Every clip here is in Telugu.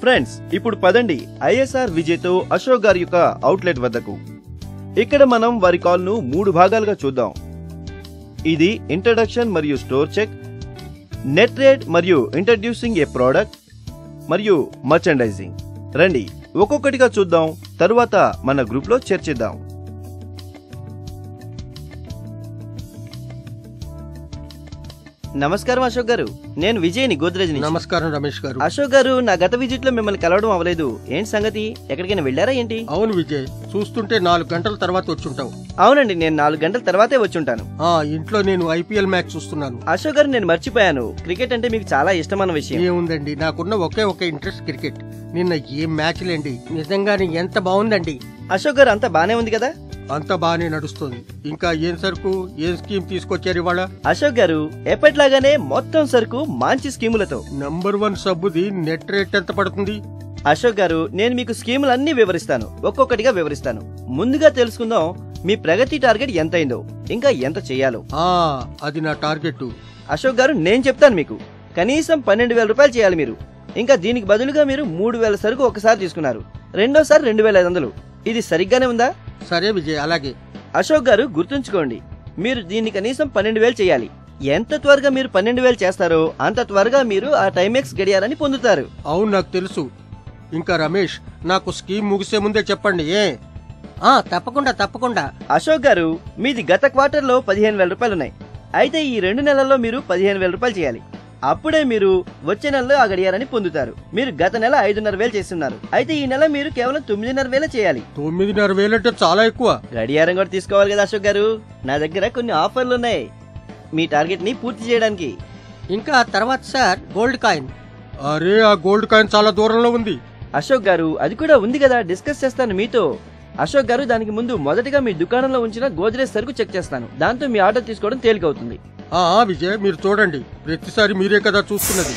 ఫ్రెండ్స్, ఇప్పుడు పదండి ఐఎస్ఆర్ విజయ్ తో అశోక్ గారి యొక్క అవుట్లెట్ వద్దకు. ఇక్కడ మనం వారి కాల్ ను 3 భాగాలుగా చూద్దాం. ఇది ఇంట్రడక్షన్ మరియు స్టోర్ చెక్, నెట్ రేట్ మరియు ఇంట్రడ్యూసింగ్ ఏ ప్రోడక్ట్ మరియు మర్చెండైజింగ్. రండి ఒక్కొక్కటిగా చూద్దాం, తరువాత మన గ్రూప్ లో చర్చిద్దాం. నమస్కారం అశోక్ గారు, నేను విజయ్ని, గోద్రేజ్ నుంచి. నమస్కారం రమేష్ గారు. అశోక్ గారు, నా గత విజిట్ లో మిమ్మల్ని కలవడం అవ్వలేదు. ఏంటి సంగతి? ఎక్కడికైనా వెళ్ళారా ఏంటి? అవును విజయ్, చూస్తుంటే 4 గంటల తర్వాత వచ్చుంటావు. అవునండి, నేను 4 గంటల తర్వాతే వచ్చుంటాను. ఇంట్లో నేను ఐపీఎల్ మ్యాచ్ చూస్తున్నాను. అశోక్ గారు, నేను మర్చిపోయాను, క్రికెట్ అంటే మీకు చాలా ఇష్టమైన విషయం. ఏముందండి, నాకున్న ఒకే ఒక ఇంట్రెస్ట్ క్రికెట్. నిన్న ఏం మ్యాచ్ లేండి, నిజంగానే ఎంత బాగుందండి. అశోక్ గారు, అంతా బానే ఉంది కదా? అంత బానే నడుస్తుంది. ఇంకా ఏం సరుకు, ఏం స్కీమ్ తీసుకొచ్చారు ఇవాళ? అశోక్ గారు, ఎప్పటిలాగానే మొత్తం సరుకు మంచి స్కీములతో. నంబర్ 1 సబ్బుది నెట్ రేట్ ఎంత పడుతుంది? అశోక్ గారు, నేను మీకు స్కీములన్నీ వివరిస్తాను, ఒక్కొక్కటిగా వివరిస్తాను. ముందుగా తెలుసుకుందాం, మీ ప్రగతి టార్గెట్ ఎంత అయిందో, ఇంకా ఎంత చేయాలో. అది నా టార్గెట్. అశోక్ గారు, నేను చెప్తాను మీకు. కనీసం 12,000 రూపాయలు చేయాలి మీరు. ఇంకా దీనికి బదులుగా మీరు 3,000 సరుకు ఒకసారి తీసుకున్నారు, రెండోసారి 2,500. ఇది సరిగ్గానే ఉందా? సరే విజయ్, అలాగే. అశోక్ గారు, గుర్తుంచుకోండి, మీరు దీన్ని కనీసం 12,000 చేయాలి. ఎంత త్వరగా మీరు 12,000 చేస్తారో అంత త్వరగా మీరు ఆ టైమెక్స్ గడియారాన్ని పొందుతారు. అవును, నాకు తెలుసు. ఇంకా రమేష్, నాకు స్కీమ్ ముగిసే ముందే చెప్పండి. తప్పకుండా తప్పకుండా. అశోక్ గారు, మీది గత క్వార్టర్లో 15,000 రూపాయలున్నాయి. అయితే ఈ 2 నెలల్లో మీరు 15,000 రూపాయలు చేయాలి. అప్పుడే మీరు వచ్చే నెలలో ఆ గడియారాన్ని పొందుతారు. మీరు గత నెల 5,500 చేస్తున్నారు. అయితే ఈ నెల మీరు కేవలం 9,500 చేయాలి. 9,500 అంటే చాలా ఎక్కువ. గడియారం కూడా తీసుకోవాలి కదా అశోక్ గారు. నా దగ్గర కొన్ని ఆఫర్లు ఉన్నాయి మీ టార్గెట్ ని పూర్తి చేయడానికి. ఇంకా తర్వాత సార్, గోల్డ్ కాయిన్. అరే, ఆ గోల్డ్ కాయిన్ చాలా దూరంలో ఉంది. అశోక్ గారు, అది కూడా ఉంది కదా, డిస్కస్ చేస్తాను మీతో. అశోక్ గారు, దానికి ముందు మొదటిగా మీ దుకాణంలో ఉంచిన గోద్రేజ్ సరుకు చెక్ చేస్తాను. దాంతో మీ ఆర్డర్ తీసుకోవడం తేలికవుతుంది. విజయ్, మీరు చూడండి, ప్రతిసారి మీరే కదా చూస్తున్నది.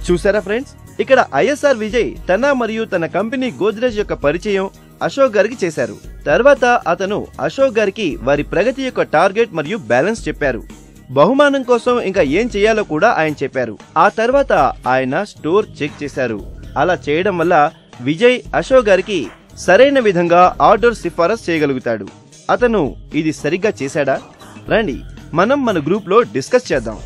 చూసారా ఫ్రెండ్స్, ఇక్కడ ఐఎస్ఆర్ విజయ్ తన మరియు తన కంపెనీ గోద్రేజ్ యొక్క పరిచయం అశోక్ గారికి చేశారు. తర్వాత అతను అశోక్ గారికి వారి ప్రగతి యొక్క టార్గెట్ మరియు బ్యాలెన్స్ చెప్పారు. బహుమానం కోసం ఇంకా ఏం చేయాలో కూడా ఆయన చెప్పారు. ఆ తర్వాత ఆయన స్టోర్ చెక్ చేశారు. అలా చేయడం వల్ల విజయ్ అశోక్ గారికి సరైన విధంగా ఆర్డర్ సిఫారసు చేయగలుగుతాడు. అతను ఇది సరిగ్గా చేశాడా? రండి మనం మన గ్రూప్ లో డిస్కస్ చేద్దాం.